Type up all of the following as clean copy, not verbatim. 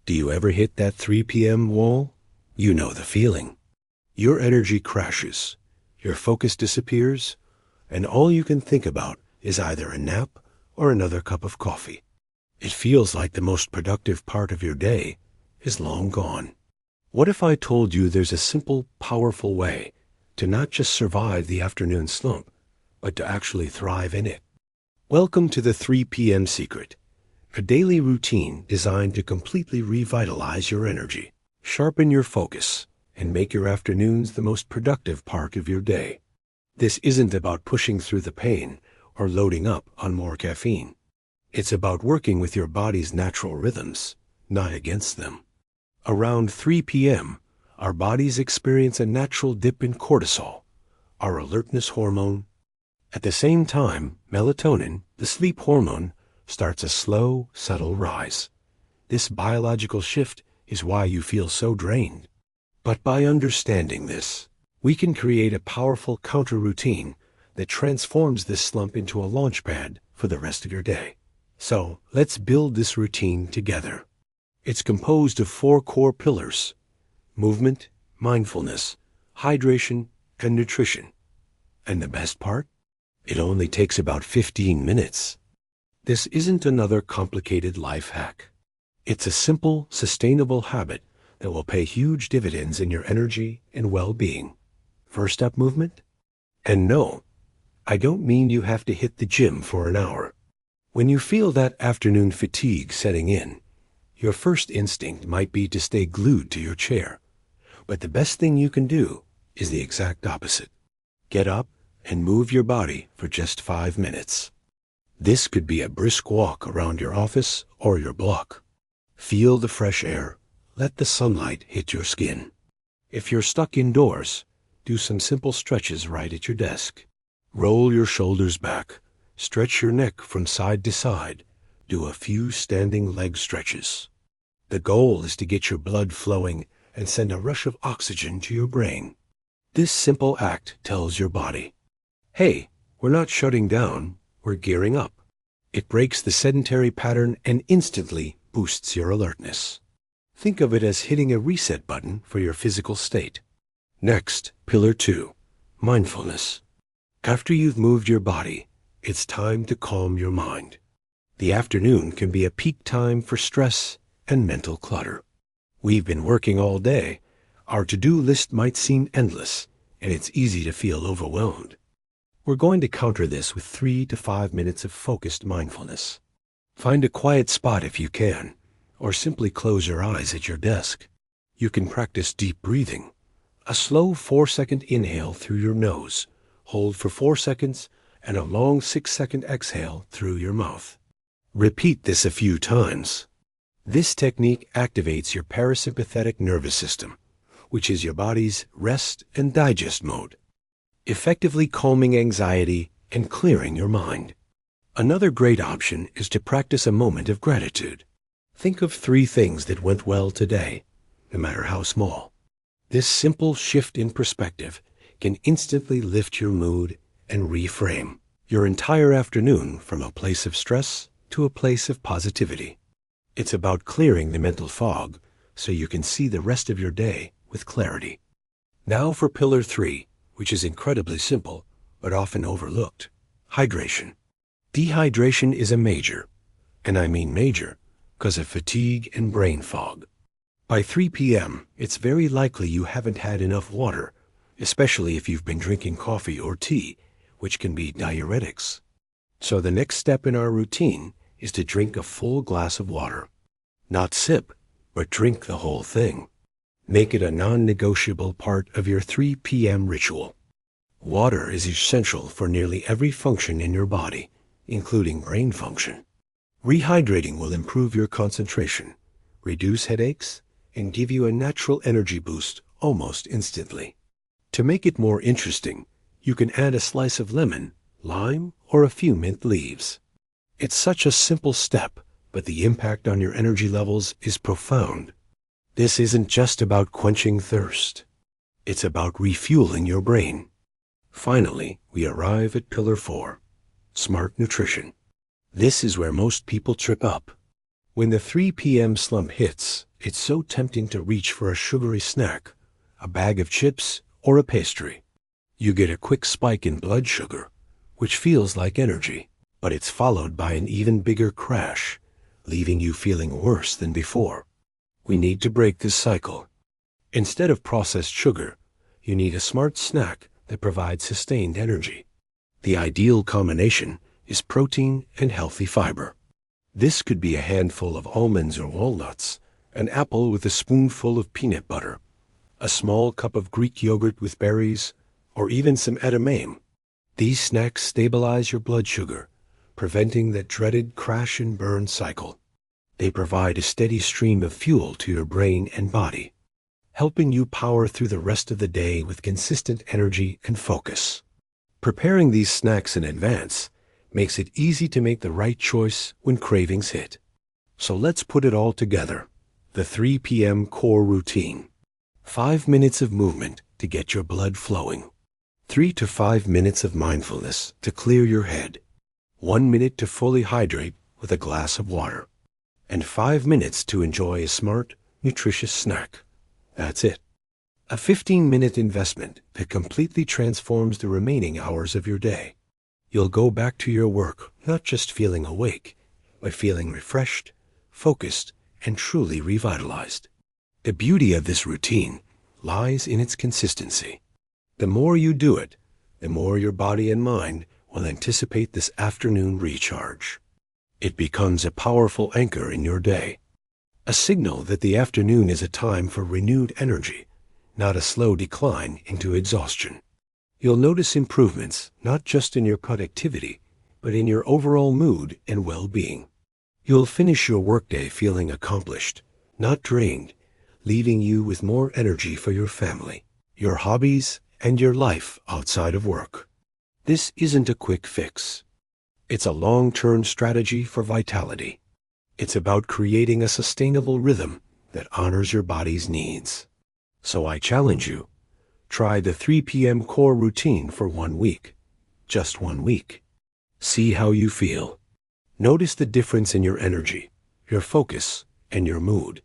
Do you ever hit that 3 p.m. wall? You know the feeling. Your energy crashes, your focus disappears, and all you can think about is either a nap or another cup of coffee. It feels like the most productive part of your day is long gone. What if I told you there's a simple, powerful way to not just survive the afternoon slump, but to actually thrive in it? Welcome to the 3 p.m. Secret, a daily routine designed to completely revitalize your energy, sharpen your focus, and make your afternoons the most productive part of your day. This isn't about pushing through the pain or loading up on more caffeine. It's about working with your body's natural rhythms, not against them. Around 3 p.m., our bodies experience a natural dip in cortisol, our alertness hormone. At the same time, melatonin, the sleep hormone, starts a slow, subtle rise. This biological shift is why you feel so drained. But by understanding this, we can create a powerful counter-routine that transforms this slump into a launch pad for the rest of your day. So, let's build this routine together. It's composed of 4 core pillars: movement, mindfulness, hydration, and nutrition. And the best part? It only takes about 15 minutes. This isn't another complicated life hack. It's a simple, sustainable habit that will pay huge dividends in your energy and well-being. First up, movement. And no, I don't mean you have to hit the gym for an hour. When you feel that afternoon fatigue setting in, your first instinct might be to stay glued to your chair. But the best thing you can do is the exact opposite. Get up and move your body for just 5 minutes. This could be a brisk walk around your office or your block. Feel the fresh air. Let the sunlight hit your skin. If you're stuck indoors, do some simple stretches right at your desk. Roll your shoulders back. Stretch your neck from side to side. Do a few standing leg stretches. The goal is to get your blood flowing and send a rush of oxygen to your brain. This simple act tells your body, hey, we're not shutting down, we're gearing up. It breaks the sedentary pattern and instantly boosts your alertness. Think of it as hitting a reset button for your physical state. Next, pillar 2, mindfulness. After you've moved your body, it's time to calm your mind. The afternoon can be a peak time for stress and mental clutter. We've been working all day. Our to-do list might seem endless, and it's easy to feel overwhelmed. We're going to counter this with 3 to 5 minutes of focused mindfulness. Find a quiet spot if you can, or simply close your eyes at your desk. You can practice deep breathing. A slow 4-second inhale through your nose, hold for 4 seconds, and a long 6-second exhale through your mouth. Repeat this a few times. This technique activates your parasympathetic nervous system, which is your body's rest and digest mode, effectively calming anxiety and clearing your mind. Another great option is to practice a moment of gratitude. Think of 3 things that went well today, no matter how small. This simple shift in perspective can instantly lift your mood and reframe your entire afternoon from a place of stress to a place of positivity. It's about clearing the mental fog so you can see the rest of your day with clarity. Now for pillar 3, which is incredibly simple but often overlooked: hydration. Dehydration is a major, and I mean major, because of fatigue and brain fog. By 3 p.m., it's very likely you haven't had enough water, especially if you've been drinking coffee or tea, which can be diuretics. So the next step in our routine is to drink a full glass of water. Not sip, but drink the whole thing. Make it a non-negotiable part of your 3 p.m. ritual. Water is essential for nearly every function in your body, including brain function. Rehydrating will improve your concentration, reduce headaches, and give you a natural energy boost almost instantly. To make it more interesting, you can add a slice of lemon, lime, or a few mint leaves. It's such a simple step, but the impact on your energy levels is profound. This isn't just about quenching thirst. It's about refueling your brain. Finally, we arrive at pillar 4, smart nutrition. This is where most people trip up. When the 3 p.m. slump hits It's so tempting to reach for a sugary snack, a bag of chips, or a pastry. You get a quick spike in blood sugar, which feels like energy, but it's followed by an even bigger crash, leaving you feeling worse than before. We need to break this cycle. Instead of processed sugar, you need a smart snack that provides sustained energy. The ideal combination is protein and healthy fiber. This could be a handful of almonds or walnuts, an apple with a spoonful of peanut butter, a small cup of Greek yogurt with berries, or even some edamame. These snacks stabilize your blood sugar, preventing that dreaded crash and burn cycle. They provide a steady stream of fuel to your brain and body, helping you power through the rest of the day with consistent energy and focus. Preparing these snacks in advance makes it easy to make the right choice when cravings hit. So let's put it all together. The 3 p.m. core routine. 5 minutes of movement to get your blood flowing. 3 to 5 minutes of mindfulness to clear your head. 1 minute to fully hydrate with a glass of water. And 5 minutes to enjoy a smart, nutritious snack. That's it. A 15-minute investment that completely transforms the remaining hours of your day. You'll go back to your work not just feeling awake, but feeling refreshed, focused, and truly revitalized. The beauty of this routine lies in its consistency. The more you do it, the more your body and mind will anticipate this afternoon recharge. It becomes a powerful anchor in your day, a signal that the afternoon is a time for renewed energy, not a slow decline into exhaustion. You'll notice improvements not just in your productivity, but in your overall mood and well-being. You'll finish your workday feeling accomplished, not drained, leaving you with more energy for your family, your hobbies, and your life outside of work. This isn't a quick fix. It's a long-term strategy for vitality. It's about creating a sustainable rhythm that honors your body's needs. So I challenge you, try the 3 p.m. core routine for 1 week. Just 1 week. See how you feel. Notice the difference in your energy, your focus, and your mood.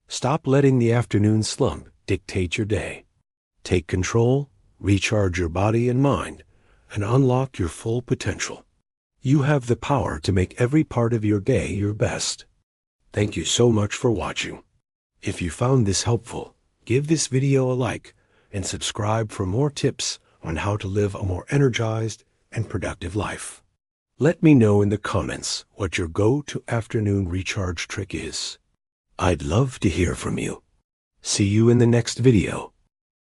Stop letting the afternoon slump dictate your day. Take control, recharge your body and mind, and unlock your full potential. You have the power to make every part of your day your best. Thank you so much for watching. If you found this helpful, give this video a like and subscribe for more tips on how to live a more energized and productive life. Let me know in the comments what your go-to afternoon recharge trick is. I'd love to hear from you. See you in the next video.